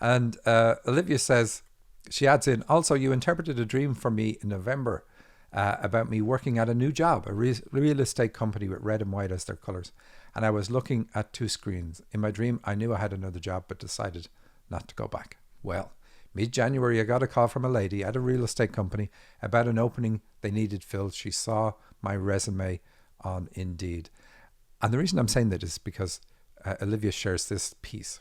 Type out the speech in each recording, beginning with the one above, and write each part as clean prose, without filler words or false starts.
And Olivia says, she adds in, also, you interpreted a dream for me in November about me working at a new job, a real estate company with red and white as their colours. And I was looking at two screens. In my dream, I knew I had another job, but decided not to go back. Well, mid-January, I got a call from a lady at a real estate company about an opening they needed filled. She saw my resume on Indeed. And the reason I'm saying that is because Olivia shares this piece.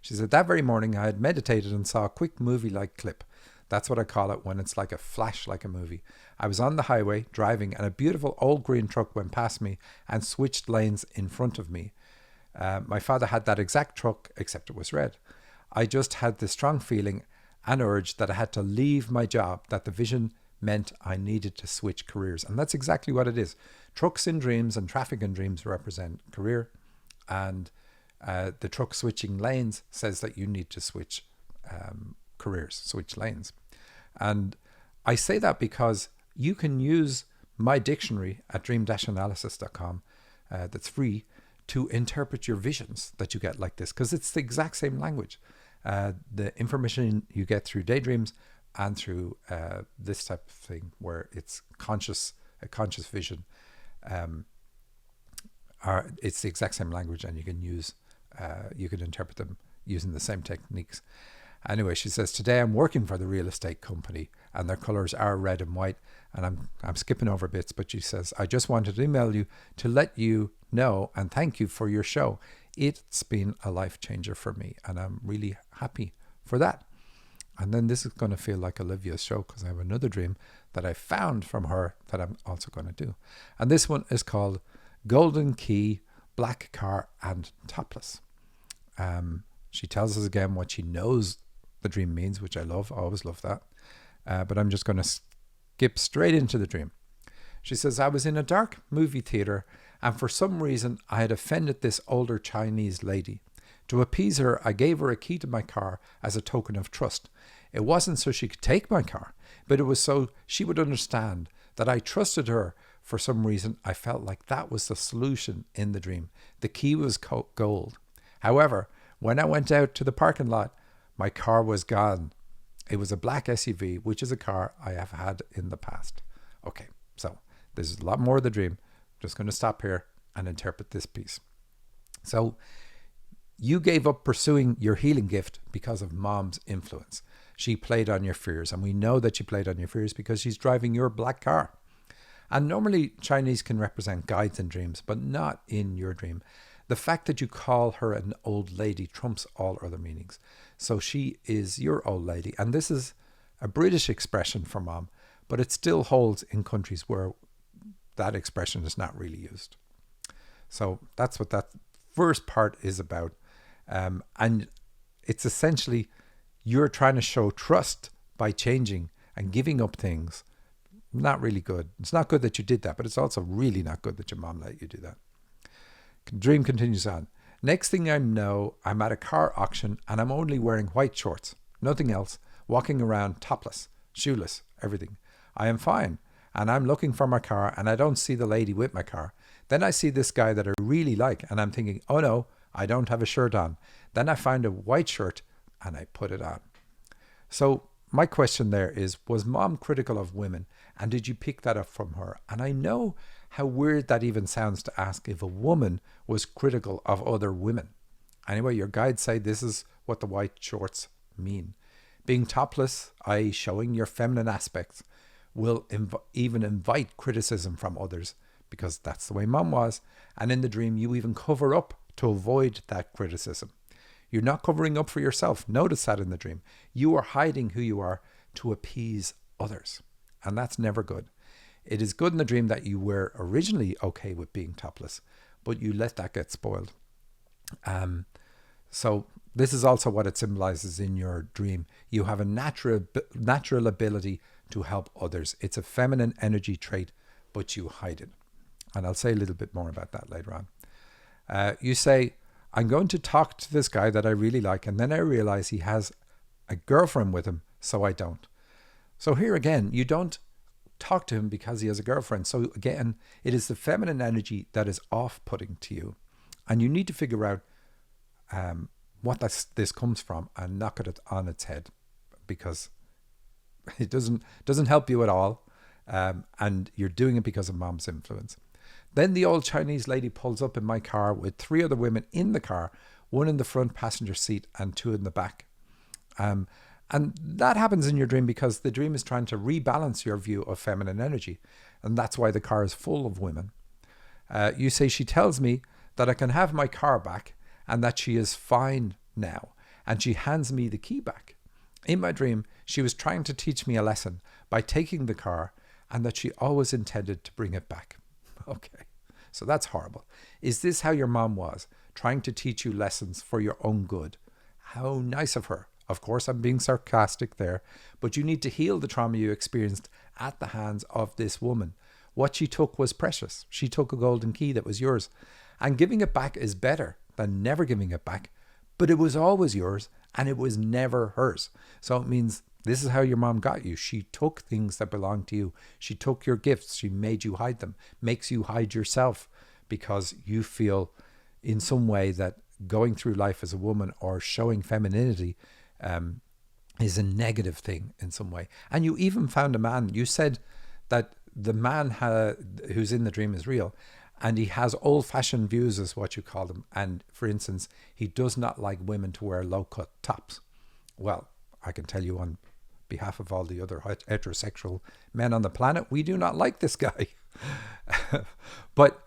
She said, that very morning I had meditated and saw a quick movie-like clip. That's what I call it when it's like a flash, like a movie. I was on the highway driving and a beautiful old green truck went past me and switched lanes in front of me. My father had that exact truck, except it was red. I just had this strong feeling and urge that I had to leave my job, that the vision meant I needed to switch careers. And that's exactly what it is. Trucks in dreams and traffic in dreams represent career, and the truck switching lanes says that you need to switch careers, switch lanes. And I say that because you can use my dictionary at dream-analysis.com that's free to interpret your visions that you get like this, because it's the exact same language. The information you get through daydreams and through this type of thing where it's a conscious vision, it's the exact same language, and you can interpret them using the same techniques. Anyway, she says, today I'm working for the real estate company and their colors are red and white. And I'm skipping over bits, but she says, I just wanted to email you to let you know and thank you for your show. It's been a life changer for me and I'm really happy for that. And then this is going to feel like Olivia's show because I have another dream that I found from her that I'm also going to do. And this one is called Golden Key, Black Car and Topless. She tells us again what she knows the dream means, which I love. I always love that. But I'm just going to skip straight into the dream. She says, I was in a dark movie theater and for some reason I had offended this older Chinese lady. To appease her, I gave her a key to my car as a token of trust. It wasn't so she could take my car, but it was so she would understand that I trusted her. For some reason, I felt like that was the solution in the dream. The key was gold. However, when I went out to the parking lot, my car was gone. It was a black SUV, which is a car I have had in the past. Okay, so there's a lot more of the dream. I'm just going to stop here and interpret this piece. So you gave up pursuing your healing gift because of mom's influence. She played on your fears, and we know that she played on your fears because she's driving your black car. And normally Chinese can represent guides in dreams, but not in your dream. The fact that you call her an old lady trumps all other meanings. So she is your old lady. And this is a British expression for mom, but it still holds in countries where that expression is not really used. So that's what that first part is about. And it's essentially you're trying to show trust by changing and giving up things. Not really good. It's not good that you did that, but it's also really not good that your mom let you do that. Dream continues on. Next thing I know, I'm at a car auction and I'm only wearing white shorts, nothing else, walking around topless, shoeless, everything. I am fine and I'm looking for my car and I don't see the lady with my car. Then I see this guy that I really like and I'm thinking, oh no, I don't have a shirt on. Then I find a white shirt and I put it on. So my question there is, was mom critical of women? And did you pick that up from her? And I know how weird that even sounds to ask if a woman was critical of other women. Anyway, your guides say this is what the white shorts mean. Being topless, i.e. showing your feminine aspects, will even invite criticism from others because that's the way mom was. And in the dream, you even cover up to avoid that criticism. You're not covering up for yourself. Notice that in the dream. You are hiding who you are to appease others. And that's never good. It is good in the dream that you were originally okay with being topless, but you let that get spoiled. So this is also what it symbolizes in your dream. You have a natural ability to help others. It's a feminine energy trait, but you hide it. And I'll say a little bit more about that later on. You say, I'm going to talk to this guy that I really like, and then I realize he has a girlfriend with him, so I don't. So here again, you don't talk to him because he has a girlfriend. So again, it is the feminine energy that is off-putting to you. And you need to figure out what this comes from and knock it on its head, because it doesn't help you at all, and you're doing it because of mom's influence. Then the old Chinese lady pulls up in my car with 3 other women in the car, 1 in the front passenger seat and 2 in the back. And that happens in your dream because the dream is trying to rebalance your view of feminine energy. And that's why the car is full of women. You say, she tells me that I can have my car back and that she is fine now. And she hands me the key back. In my dream, she was trying to teach me a lesson by taking the car, and that she always intended to bring it back. Okay, so that's horrible. Is this how your mom was? Trying to teach you lessons for your own good? How nice of her. Of course, I'm being sarcastic there, but you need to heal the trauma you experienced at the hands of this woman. What she took was precious. She took a golden key that was yours, and giving it back is better than never giving it back, but it was always yours and it was never hers. So it means this is how your mom got you. She took things that belonged to you. She took your gifts. She made you hide them, makes you hide yourself because you feel in some way that going through life as a woman or showing femininity is a negative thing in some way. And you even found a man. You said that the man who's in the dream is real, and he has old-fashioned views, is what you call them. And for instance, he does not like women to wear low-cut tops. Well, I can tell you on behalf of all the other heterosexual men on the planet, we do not like this guy. But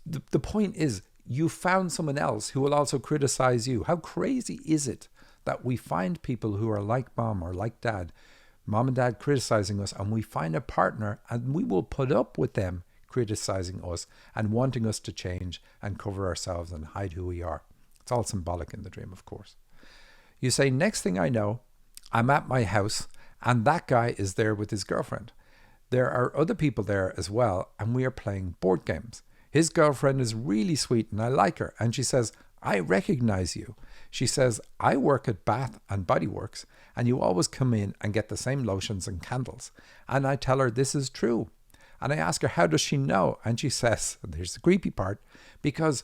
the point is, you found someone else who will also criticize you. How crazy is it that we find people who are like mom or like dad, mom and dad criticizing us, and we find a partner and we will put up with them criticizing us and wanting us to change and cover ourselves and hide who we are. It's all symbolic in the dream, of course. You say, next thing I know, I'm at my house and that guy is there with his girlfriend. There are other people there as well, and we are playing board games. His girlfriend is really sweet and I like her. And she says, I recognize you. She says, I work at Bath and Body Works and you always come in and get the same lotions and candles. And I tell her this is true. And I ask her, how does she know? And she says, and here's the creepy part, because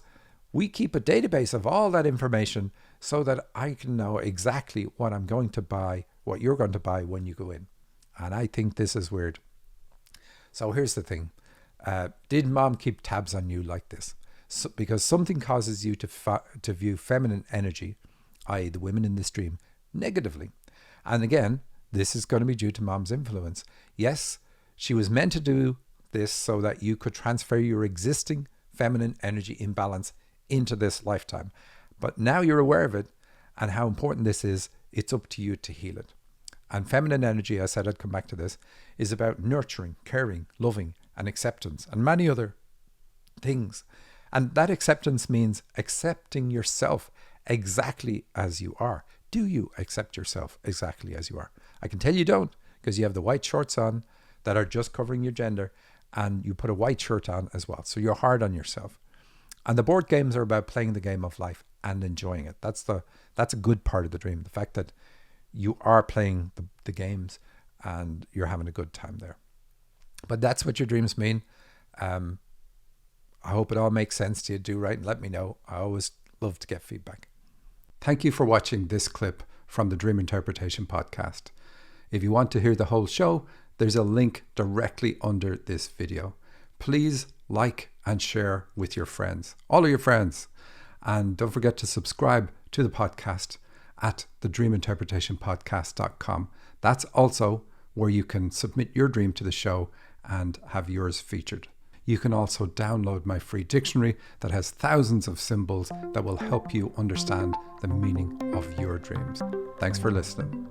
we keep a database of all that information so that I can know exactly what I'm going to buy, what you're going to buy when you go in. And I think this is weird. So here's the thing. Did mom keep tabs on you like this? So, because something causes you to view feminine energy, i.e. the women in this dream, negatively. And again, this is going to be due to mom's influence. Yes, she was meant to do this so that you could transfer your existing feminine energy imbalance into this lifetime. But now you're aware of it and how important this is, it's up to you to heal it. And feminine energy, I said I'd come back to this, is about nurturing, caring, loving, and acceptance, and many other things. And that acceptance means accepting yourself exactly as you are. Do you accept yourself exactly as you are? I can tell you don't, because you have the white shorts on that are just covering your gender, and you put a white shirt on as well. So you're hard on yourself. And the board games are about playing the game of life and enjoying it. That's a good part of the dream. The fact that you are playing the games and you're having a good time there. But that's what your dreams mean. I hope it all makes sense to you. Do write and let me know. I always love to get feedback. Thank you for watching this clip from the Dream Interpretation Podcast. If you want to hear the whole show, there's a link directly under this video. Please like and share with your friends, all of your friends. And don't forget to subscribe to the podcast at thedreaminterpretationpodcast.com. That's also where you can submit your dream to the show and have yours featured. You can also download my free dictionary that has thousands of symbols that will help you understand the meaning of your dreams. Thanks for listening.